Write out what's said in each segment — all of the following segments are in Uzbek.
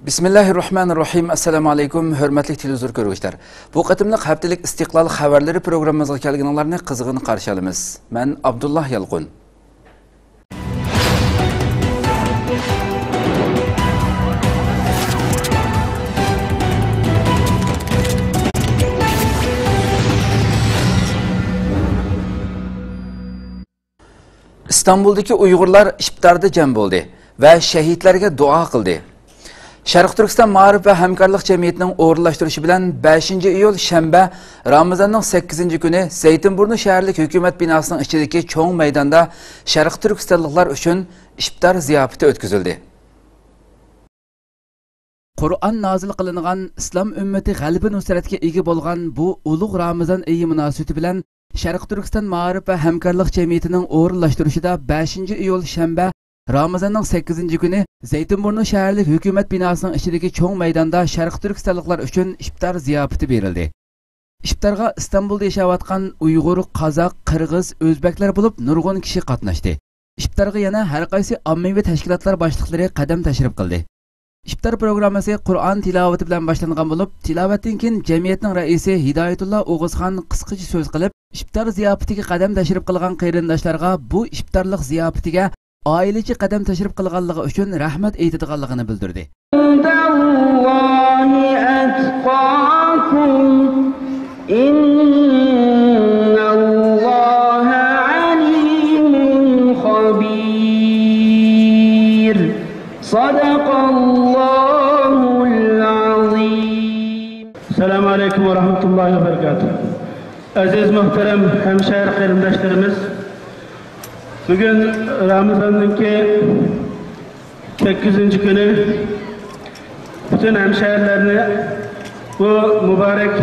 Bismillahirrahmanirrahim. Assalamu alaykum, hörmətli televizor görüşlər. Bu qatımlıq haftalik istiqlal xəbərləri proqramımıza gəlginlərni qızğın qarşı alımız. Mən Abdullah Yalqun. İstanbuldaki Uyg'urlar iftarda jam bo'ldi va shahidlarga duo qildi. Sharq Turkiston Ma'rif va hamkorlik jamiyatining o'rinlashtirishi bilan 5-iyul shanba Ramazonning 8-kuni Zaytinburnu shaharlik hukumat binosining ichidagi cho'ng maydonda Sharq Turkistonliklar uchun iftar ziyofati o'tkazildi. Qur'on nozil qilingan islom ummati g'alaba nusratga ega bo'lgan bu ulug' Ramazon oyi munosabati bilan Sharq Turkiston Ma'rif va hamkorlik jamiyatining o'rinlashtirishida 5-iyul shanba Ramazonning 8-kuni Zaytinburnu shaharlik hukumat binosining ichidagi cho'ng maydonda Sharq Turkistonliklar uchun iftar ziyofati berildi. Iftarga Istanbulda yashayotgan Uyg'ur, Qozoq, Qirg'iz, O'zbeklar bo'lib nurg'un kishi qatnashdi. Iftarga yana har qaysi ommaviy tashkilotlar boshliqlari qadam tashrif qildi. İftar programmasi Qur'on tilovati bilan boshlangan bo'lib, tilovatdan keyin jamiyatning raisi Hidoyatulloh O'g'izxon qisqacha so'z qilib, iftar ziyofatiga qadam tashrif qilgan qarindoshlarga bu iftorlik ziyofatiga oilachi qadam tashrif qilganligi uchun rahmat aytadiganligini bildirdi. Selamun Aleyküm ve Rahmetullahi ve Berekatuhu. Aziz muhterem hemşehri qarindoshlarimiz, bugün Ramazan'daki 8. günü bütün hemşehrilerini bu mübarek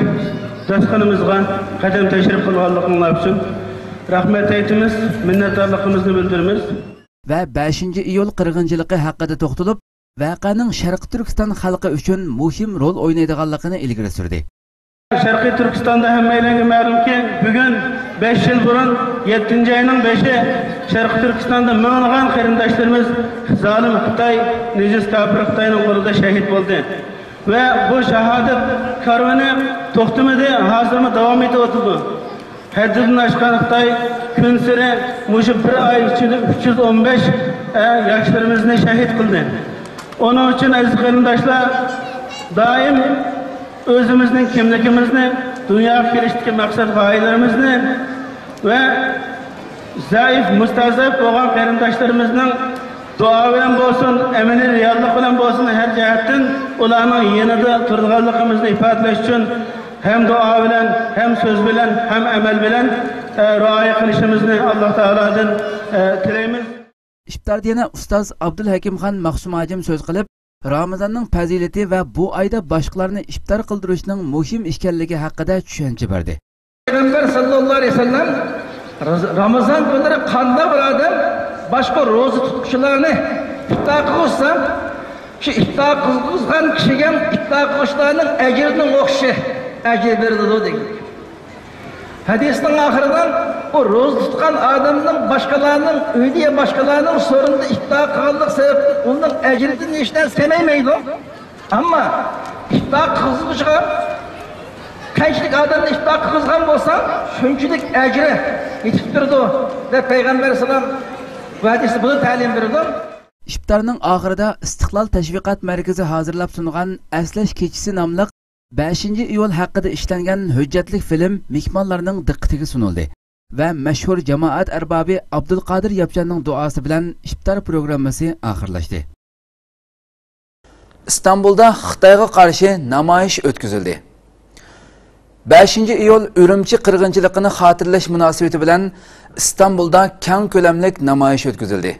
dasturxonimizga qadam tashrif qilganliklari uchun rahmat aytamiz, minnatdorligimizni bildiramiz. Ve 5-iyul qirg'inchiligi haqida to'xtalib, voqeaning Sharq Turkiston xalqi uchun muhim rol o'ynaydiganligini ilgari surdi. Sharqiy Turkistonda hammalarga ma'lumki, bugun 5 yil burun 7 ayning 5-i Sharq Turkistonda ming'lagan qarindoshlarimiz zolim Xitoy, nejis kafir Xitoyning qo'lida shahid bo'ldi. Va bu shahodat karvoni to'xtamadi, hozirmi davom etyapti. Haddidan oshgan Xitoy kun sari mushu bir oy ichida 315 yoshlarimizni shahid qildi. Onun için aziz qarindoshlar, doim o'zimizning kimligimizni, dunyoga kelishdagi maqsad g'oyalarimizni va zaif, mustazaf bo'lgan qarindoshlarimizning duo bilan bo'lsin, amaliy reallik bilan bo'lsin, har jihatdan ularning yanida turganligimizni ifodalash uchun hem duo bilan, hem so'z bilan, hem amal bilan rioya qilishimizni Alloh taolodan tilaymiz. İftarda yana ustoz Abdulhakimxon Maqsumajim so'z qilib, Ramazonning fazilati va bu oyda boshqalarni iftar qildirishning muhim ekanligi haqida tushuncha berdi. Peygamber sallallohu alayhi vasallam Ramazon kunlari qanday bir odam boshqa ro'za tutuvchilarni iftar qilsa, shu iftar qilgan kishiga iftar qilishlarning ajrining o'xishi ajr beriladi degan. Hadisning oxiridan o ro'za tutgan odamning boshqalarning uyida boshqalarning so'rinda iftar qilganlik sababli uning ajridan hech narsa kelmaydi. Ammo iftar qilishga qanchalik odamni iftar qilgan bo'lsa, shunchalik ajri yetib turdi deb Payg'ambar sallam bu hadisda buni ta'lim berdi. İftarning oxirida Istiqlol tashviqot markazi hozirlab sungan Aslash kechisi nomli 5-iyul haqida ishlangan hujjatli film mehmonlarning diqqatiga sunildi va mashhur jamoat arbobi Abdulqodir Yapjanning duosi bilan iftar programmasi oxirlashdi. İstanbulda Xitoyga qarshi namoyish o'tkazildi. 5-iyul Urumchi qirg'inchiligini xotirlash munosabati bilan İstanbulda keng ko'lamli namoyish o'tkazildi.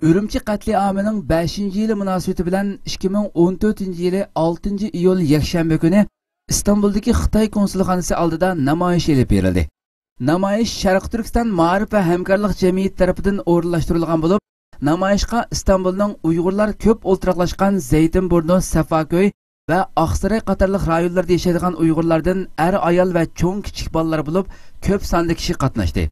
Urumchi qatliamining 5-yili munosabati bilan 2014-yili 6-iyul yakshanba kuni İstanbuldagi Xitoy konsulxonasi oldida namoyish elib berildi. Namoyish Sharq Turkiston Ma'rif va hamkorlik jamiyati tomonidan o'rinlashtirilgan bo'lib, namoyishga İstanbulning Uyg'urlar ko'p o'ltiraqlashgan Zaytinburnu, Safako'y va Oqsaroy qatorliq rayonlarda yashaydigan Uyg'urlardan ayol va cho'ng kichik bolalar bo'lib, ko'p sonli kishi qatnashdi.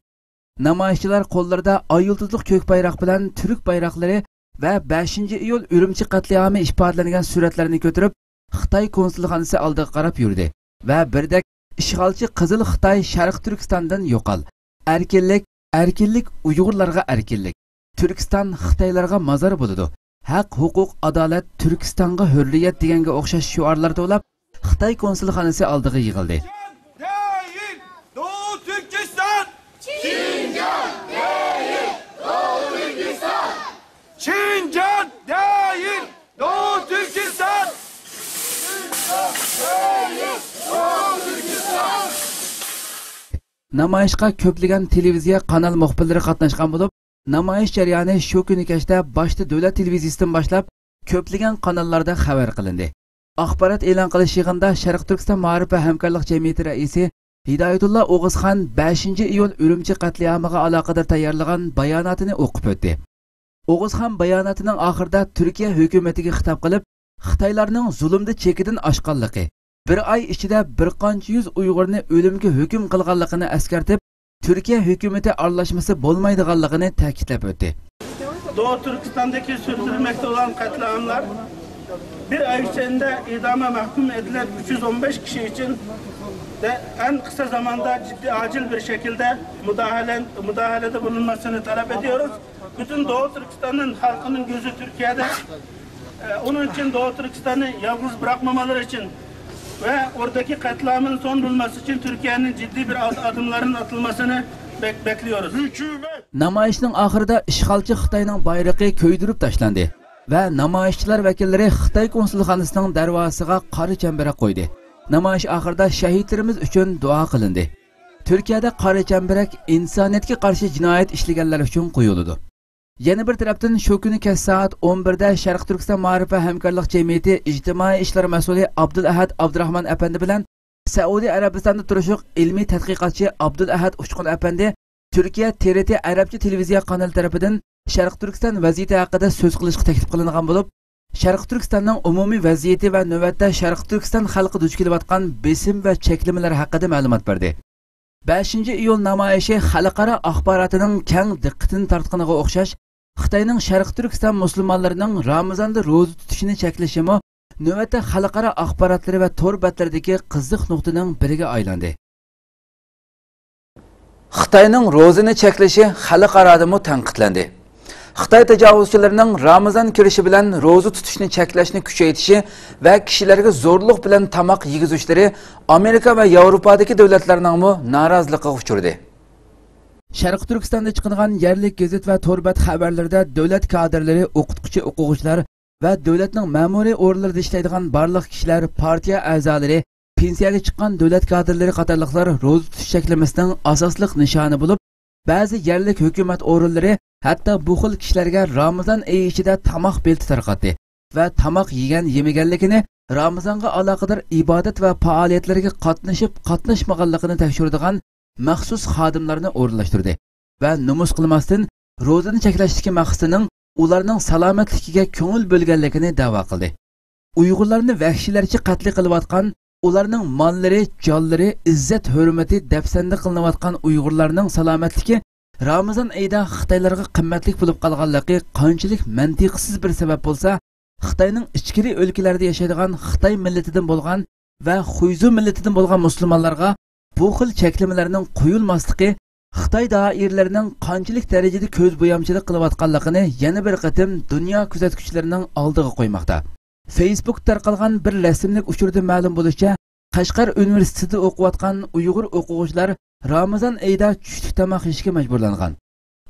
Namoyishchilar qo'llarida ay yulduzli ko'k bayroq bilan Türk bayroqlari va 5 iyul Urumchi qatliamı ifodalangan suratlarni ko'tarib Xitoy konsulxonasi oldiga qarab yurdi va birdek ishg'olchi Qizil Xitoy Sharq Turkistondan yo'qol. Erkinlik Uyg'urlarga erkinlik. Turkiston Xitoylarga mazar bo'ladi. Haq, huquq, adolat, Turkistonga hurriyat deganga o'xshash shiorlar to'lab Xitoy konsulxonasi oldiga yig'ildi. Doğu Türkistan! Çincan değil, Doğu Türkistan! Çincan değil, Doğu Türkistan! Çincan değil, Doğu Türkistan! Namoyishga ko'plagan televiziya kanal muxbirlari qatnashgan bo'lib, namoyish jarayoni shu kuni kechda boshda davlat televiziyasidan boshlab ko'plagan kanallarda xabar qilindi. Axborot e'lon qilish yig'inida Sharq Turkiston Ma'rif va hamkorlik jamiyati raisi Hidoyatullo O'g'izxon 5 iyul Urumchi qatliamiga aloqador tayyorlagan bayonotini o'qib o'tdi. O'g'izxon bayonotining oxirida Turkiya hukumatiga xitob qilib, Xitoylarning zulmda chekidan oshganligi, bir oy ichida bir qancha yuz Uyg'urni o'limga hukm qilganligini eskartib, Türkiye hükümeti aralashması bo'lmaydiganligini ta'kidlab o'tdi. Doğu Türkistan'daki sürdürülmekte olan katliamlar bir ay içinde idama mahkum edilen 315 kişi için de en kısa zamanda ciddi acil bir şekilde müdahalede bulunmasını talep ediyoruz. Bütün Doğu Türkistan'ın halkının gözü Türkiye'de. Onun için Doğu Türkistan'ı yalnız bırakmamaları için ve oradaki katliamın son bulması için Türkiye'nin ciddi bir adımların atılmasını bekliyoruz. Namoyishning oxirida ishg'olchi Xitoyning bayrog'i ko'ydirib tashlandi va namoyishchilar vakillari Xitoy konsulxonasining darvozasiga qora chambarak qo'ydi. Namoyish oxirida shahidlarimiz uchun duo qilindi. Turkiyada qora chambarak insoniyatga qarshi jinoyat ishlaganlar uchun qo'yiladi. Yana bir tarafdan shu kuni kech soat 11 da Sharq Turkiston Ma'rif va hamkorlik jamiyati ijtimoiy ishlar mas'uli Abdulahad Abdurahmon apandi bilan Saudiya Arabistonda turishliq ilmiy tadqiqotchi Abdulahad Uchqun apandi Turkiya TRT Arabcha televiziya kanali tarafidan Sharq Turkiston vaziyati haqida so'z qilishga taklif qilingan bo'lib, Sharq Turkistonning umumiy vaziyati va navbatda Sharq Turkiston xalqi duch kelayotgan besim va cheklamalar haqida ma'lumot berdi. 5 iyul namoyishi xalqaro axborotining keng diqqatini tortganiga o'xshash Xitoyning Sharq Turkiston musulmonlarining Ramazonda ro'za tutishini cheklashimi navbatda xalqaro axborotlari va tor betlaridagi qiziq nuqtaning biriga aylandi. Xitoyning ro'zani cheklashi xalqaroda tanqidlandi. Xitoy tajovuzchilarining Ramazon kirishi bilan ro'za tutishni cheklashni kuchaytirishi va kishilarga zo'rliq bilan tamoq yegizishlari Amerika va Yevropadagi davlatlarning noroziligiga uchradi. Sharq Turkistonda chiqadigan yerlik gazet va torbat xabarlarida davlat kadrlari, o'qituvchi-o'quvchilar va davlatning ma'muriy o'rinlarida ishlaydigan barliq kishilar, partiya a'zolari, pensiyaga chiqqan davlat kadrlari qatorliqlar ro'za tutish cheklamasining asosli nishoni bo'lib, ba'zi yerlik hukumat o'rinlari hatto bu xil kishilarga Ramazon oyi ichida tamoq belti tarqatdi va tamoq yemaganligini, Ramazonga aloqador ibodat va faoliyatlarga qatnashmaganligini tekshiradigan maxsus xodimlarni o'rinlashtirdi va nomus qilmasdan ro'zani cheklashdagi maqsadining ularning salomatligiga ko'ngil bo'lganligini da'vo qildi. Uyg'urlarni vahshiylarcha qatl qilayotgan, ularning mollari, jonlari, izzat hurmati dafsanda qilinayotgan Uyg'urlarning salomatligi Ramazon oyida Xitoylarga qimmatli bo'lib qolganligi qanchalik mantiqsiz bir sabab bo'lsa, Xitoyning ichkiri o'lkalarida yashaydigan Xitoy millatidan bo'lgan va Xuyzu millatidan bo'lgan musulmonlarga bu xil cheklamalarning qo'yilmasligi Xitoy doiralarining qanchalik darajada ko'z bo'yamchilik qilayotganligini yana bir qatim dunyo kuzatuvchilarining oldiga qo'ymoqda. Facebook tarqalgan bir rasmlik uchurda ma'lum bo'lishicha, Qashqar universitetida o'qiyotgan Uyg'ur o'quvchilar Ramazon oyida tushlik tamoq yeyishga majburlangan.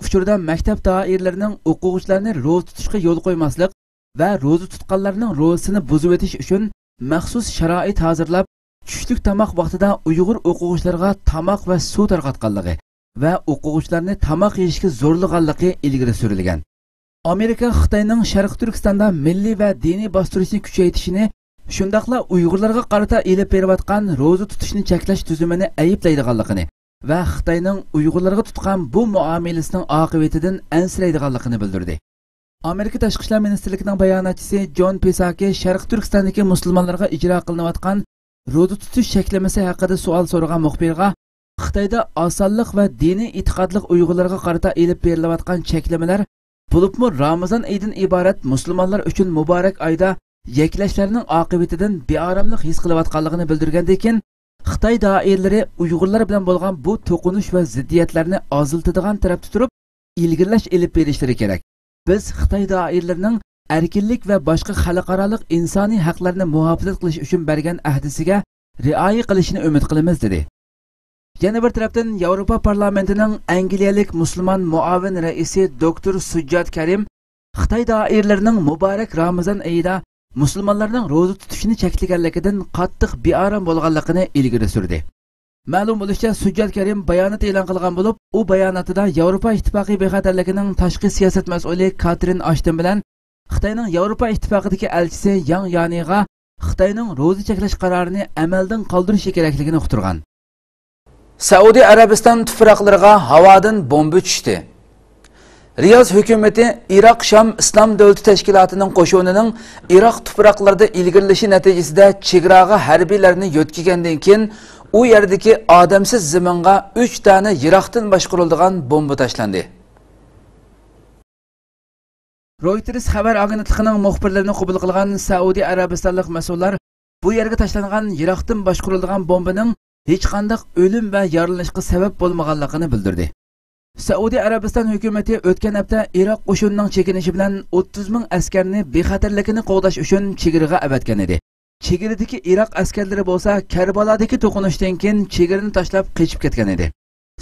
Uchurda maktab doiralarining o'quvchilarni ro'za tutishga yo'l qo'ymaslik va ro'za tutganlarning ro'zasini buzib o'tish uchun maxsus sharoit hozirlab, tushlik tamoq vaqtida Uyg'ur o'quvchilarga tamoq va suv tarqatganligi va o'quvchilarni tamoq yeyishga zo'rlaganligi ilgari surilgan. Amerika Xitoyning Sharq Turkistonda milliy va diniy bostirishni kuchaytirishini, shundaqla Uyg'urlarga qarata elib berayotgan ro'za tutishni cheklash tuzumini ayiblaydiganligini va Xitoyning Uyg'urlarga tutgan bu muomalasining oqibatidan ansiraydiganligini bildirdi. Amerika Tashqi ishlar ministrligining bayonotchisi John Psaki Sharq Turkistondagi musulmonlarga ijro qilinayotgan ro'za tutish cheklamasi haqida savol so'ragan muxbirga Xitoyda osonlik va diniy e'tiqodli Uyg'urlarga qarata elib berilayotgan cheklamalar Bulupmu Ramazan ayidan iborat musulmonlar uchun muborak oyda yaklashlarning oqibatidan bearamlik his qilayotganligini bildirgandan keyin Xitoy doiralari Uyg'urlar bilan bo'lgan bu to'qinish va ziddiyatlarni oziltadigan tarafda turib, ilgirlash elib berishlari kerak. Biz Xitoy doiralarining erkinlik va boshqa xalqaroliq insoniy haqlarni muhofaza qilish uchun bergan ahdisiga rioya qilishini umid qilamiz dedi. Yana bir tarafdan Yevropa parlamentining Angliyalik musulmon muavin raisi doktor Sujjat Karim Xitoy doiralarining muborak Ramazon oyida musulmonlarning ro'za tutishini cheklaganligidan qattiq bearam bo'lganligini ilgari surdi. Ma'lum bo'lishicha, Sujjat Karim bayonot e'lon qilgan bo'lib, u bayonotida Yevropa ittifoqi bexatarligining tashqi siyosat mas'uli Katrin Ashton bilan Xitoyning Yevropa ittifoqidagi elchisi Yang Yaniga Xitoyning ro'za cheklash qarorini amaldan qoldirish kerakligini uqtirgan. Saudiya Arabiston tuproqlariga havodan bomba tushdi. Riyaz hukumati Iroq Sham Islom davlati tashkilotining qo'shinining Iroq tuproqlarida ilgirilishi natijasida chegaraga harbiylarni yo'tkigandan keyin u yerdagi odamsiz zaminga 3 dona Iroqdan boshqariladigan bomba tashlandi. Reuters xabar agentligining muxbirlarini qabul qilgan Saudiya Arabistonlik mas'ullar bu yerga tashlangan Iroqdan boshqariladigan bombaning hech qanday o'lim va yaralanishga sabab bo'lmaganligini bildirdi. Saudiya Arabiston hukumati o'tgan hafta Iroq qo'shinining chekinishi bilan 30 ming askarni bexatarligini qo'g'dash uchun chegaraga avatgan edi. Chegaradagi Iroq askarlari bo'lsa Karbalodagi to'qinishdan keyin chegarani tashlab qochib ketgan edi.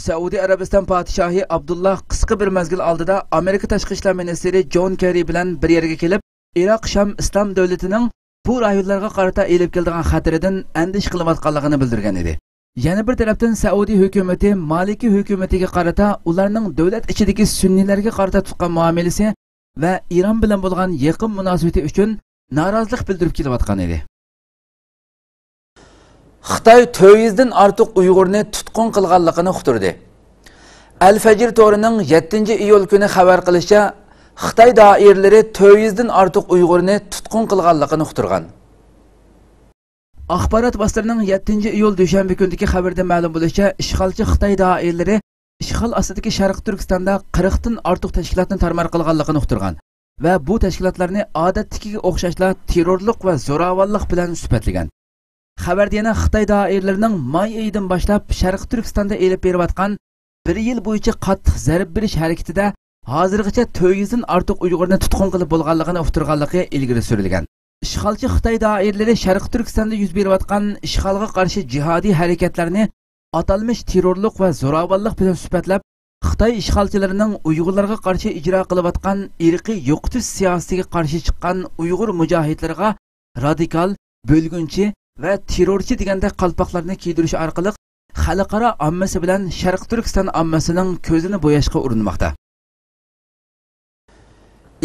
Saudiya Arabiston podshohi Abdullah qisqa bir mazgil oldida Amerika tashqi ishlar ministri John Kerry bilan bir yerga kelib, Iroq Sham Islom davlatining bu rayonlarga qarata elib keladigan xatiridan andish qilayotganligini bildirgan edi. Yana bir tarafdan Saudiya hukumati Maliki hukumatiga qarata ularning davlat ichidagi sunniylarga qarata tutgan muomalasi va Iran bilan bo'lgan yaqin munosabati uchun norozilik bildirib kelayotgan edi. Xitoy 400 dan ortiq Uyg'urni tutqun qilganligini uqtirdi. Al-Fajr to'rining 7-iyul kuni xabar qilishicha, Xitoy doiralari 400 dan ortiq Uyg'urni tutqun qilganligini uqtirgan. Axborot vositalarining 7-iyul dushanba kunidagi xabarda ma'lum bo'lishicha, ishg'olchi Xitoy doiralari ishg'ol ostidagi Sharq Turkistonda 40 dan ortiq tashkilotni tarmar qilganligini uqtirgan va bu tashkilotlarni odatdagiga o'xshashla terrorlik va zo'ravonlik bilan sifatlagan. Xabarda yana Xitoy doiralarining may oyidan boshlab Sharq Turkistonda elib berayotgan 1 yil bo'yicha qattiq zarb berish harakatida hozirgacha 400 dan ortiq Uyg'urni tutqun qilib bo'lganligini uqtirganligi ilgari surilgan. İşğalçı Xitoy doiralari Sharq Turkistonda yuz berayotgan ishg'olga qarshi jihodiy harakatlarni atalmış terrorlik va zo'ravonlik bilan sifatlab, Xitoy ishg'olchilarining Uyg'urlarga qarshi ijro qilayotgan irqiy yo'qotish siyosatiga qarshi chiqqan Uyg'ur mujohidlarga radikal, bo'lgunchi va terrorchi deganda qalpoqlarni kiydirish orqali xalqaro ommasi bilan Sharq Turkiston ommasining ko'zini bo'yashga urinmoqda.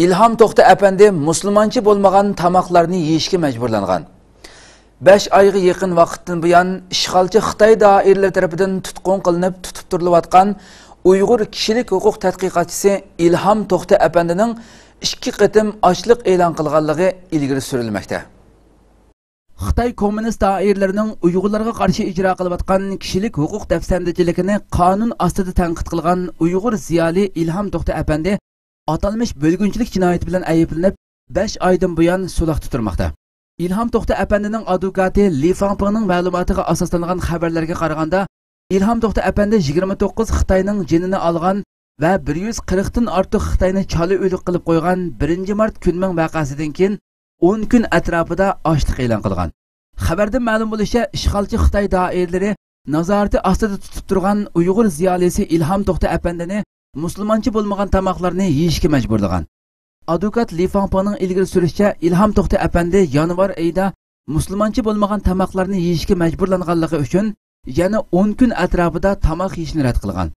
İlham To'xta apandi musulmoncha bo'lmagan tamoqlarni yeyishga majburlangan. 5 oyga yaqin vaqtdan buyon ishg'olchi Xitoy doiralari tomonidan tutqun qilinib, tutib turilayotgan Uyg'ur kishilik huquq tadqiqotchisi İlham To'xta apandining 2 qatim ochliq e'lon qilganligi ilgari surilmoqda. Xitoy kommunist doiralarining Uyg'urlarga qarshi ijro qilayotgan kishilik huquq dafsandichiligini qonun ostida tanqid qilgan Uyg'ur ziyoli İlham To'xta apandi atalmış bölgünçilik cinayeti bilan ayıplanıp 5 aydan buyon sulh tuturmoqda. İlham To'xta apandining advokati Li Fangpingning ma'lumotiga asoslangan xabarlarga qaraganda, İlham To'xta apandi 29 Xitoyning jinini olgan va 140 dan ortiq Xitoyni chala o'lik qilib qo'ygan 1-mart kunning voqeasidan keyin 10 kun atrofida ochliq e'lon qilgan. Xabarda ma'lum bo'lishicha, ishg'olchi Xitoy doiralari nazorati ostida tutib turgan Uyg'ur ziyolisi İlham To'xta apandini musulmoncha bo'lmagan tamoqlarni yeyishga majburlagan. Advokat Li Fangpingning ilgari surishicha, İlham To'xta apandi yanvar oyida musulmoncha bo'lmagan tamoqlarni yeyishga majburlanganligi uchun yana 10 kun atrofida tamoq yeyishni rad qilgan.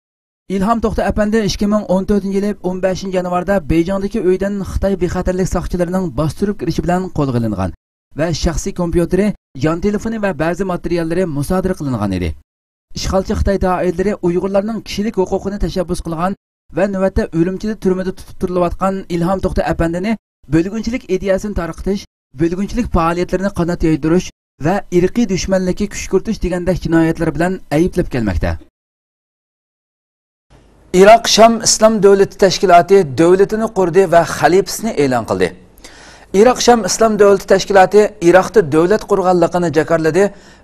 İlham To'xta apandi 2014-yili 15 yanvarda Beyjingdagi uydan Xitoy bexatarlik soqchilarining bostirib kirishi bilan qo'lga olingan va shaxsiy kompyuteri, yon telefoni va ba'zi materiallari musodara qilingan edi. İşğalçı Xitoy doiralari Uyg'urlarning kishilik huquqini tashabbus qilgan va navbatda o'limchida turmada tutib turilayotgan İlham To'xta apandini bo'lgunchilik ideyasini tarqatish, bo'lgunchilik faoliyatlarini qanot yoydirish va irqiy dushmanlikka kuch kiritish degandek jinoyatlar bilan ayblab kelmoqda. Iroq Sham Islom davlati tashkiloti davlatini qurdi va xalifasini e'lon qildi. Iroq Sham Islom davlati tashkiloti Iroqda davlat qurganligini jakarladi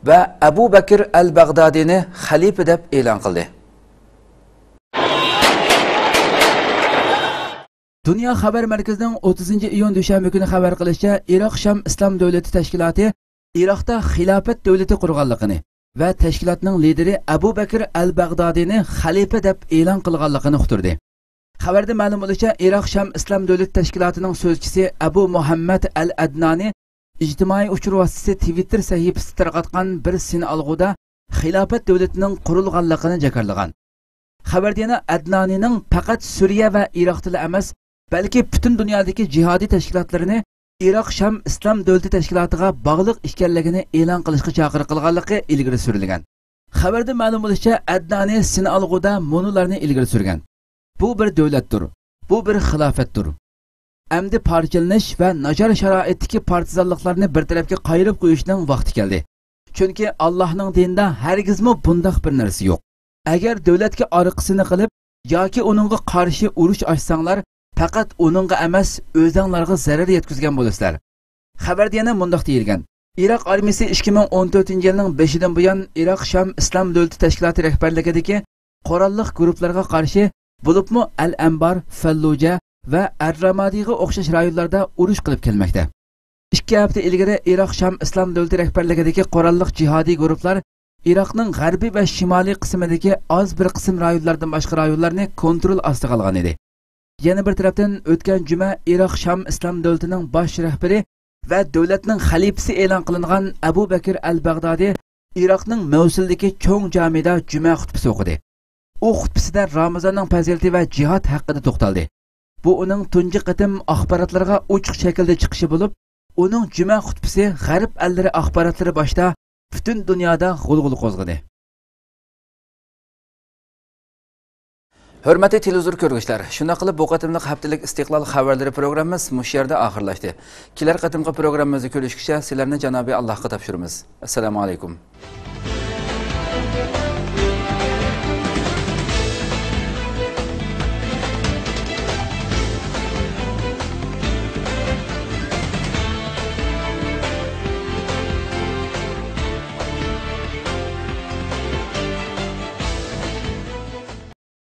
va Abu Bakr al-Baghdadiyni xalifa deb e'lon qildi. Dünya Xabar Merkezining 30-iyun dushanba kuni xabar qilishicha, Iroq Sham Islom davlati tashkiloti Iroqda xilofat davlati qurganligini va tashkilotning lideri Abu Bakr al-Baghdadiyni xalifa deb e'lon qilganligini uqtirdi. Xabarda ma'lum bo'lishicha, Iroq Sham Islom davlati tashkilotining so'zchisi Abu Muhammad al-Adnani ijtimoiy uchur vositasi Twitter sahifasida tarqatgan bir sinalg'uda xilofat davlatining qurilganligini jakarlagan. Xabarda yana Adnanining faqat Suriya va Iroqda emas, balki butun dunyodagi jihodiy tashkilotlarini Iroq Sham Islom davlati tashkilotiga bog'liq ekanligini e'lon qilishga chaqirganligi ilgari surilgan. Xabarda ma'lum bo'lishicha, Adnani sinalg'uda monularni ilgari surgan. Bu bir davlatdir, bu bir xilofatdir. Endi parchalanish va nachar sharoitdagi partizanliklarni bir tarafga qayirib qo'yishning vaqti keldi. Chunki Allohning dinida hargizmi bundoq bir narsa yo'q. Agar davlatga orqasini qilib yoki uningga qarshi urush ochsanglar, faqat uningga emas, o'zinglarga zarar yetkazgan bo'lasizlar. Xabarda yana mundaq deyilgan: Iroq armiyasi 2014-yilning 5-dan buyon Iroq Sham Islom davlati tashkiloti rahbarligidagi qurolli guruhlarga qarshi bo'libmi Al-Anbar, Falluja va Ar-Ramadiga o'xshash rayonlarda urush qilib kelmoqda. 2 hafta ilgari Iroq Sham Islom davlati rahbarligidagi qurolli jihodiy guruhlar Iroqning g'arbiy va shimoliy qismidagi oz bir qism rayonlardan boshqa rayonlarni kontrol ostiga olgan edi. Yana bir tarafdan o'tgan juma Iroq Sham Islom davlatining bosh rahbari va davlatning xalifasi e'lon qilingan Abu Bakr al-Baghdadi Iroqning Mavsuldagi cho'ng jamida juma xutbasi o'qidi. U xutbasida Ramazonning fazilati va jihad haqida to'xtaldi. Bu uning tunji qatim axborotlarga ochiq shaklda chiqishi bo'lib, uning juma xutbasi g'arb allari axborotlari boshida butun dunyoda g'ulg'ul qo'zg'adi. Hurmatli televizor ko'rguvchilar, shuna qilib bu qatimliq haftalik istiqlol xabarlari programmamiz mush yerda oxirlashdi. Kelar qatimqi programmamizni ko'rishgacha sizlarni Janobi Allohga topshiramiz. Assalomu alaykum.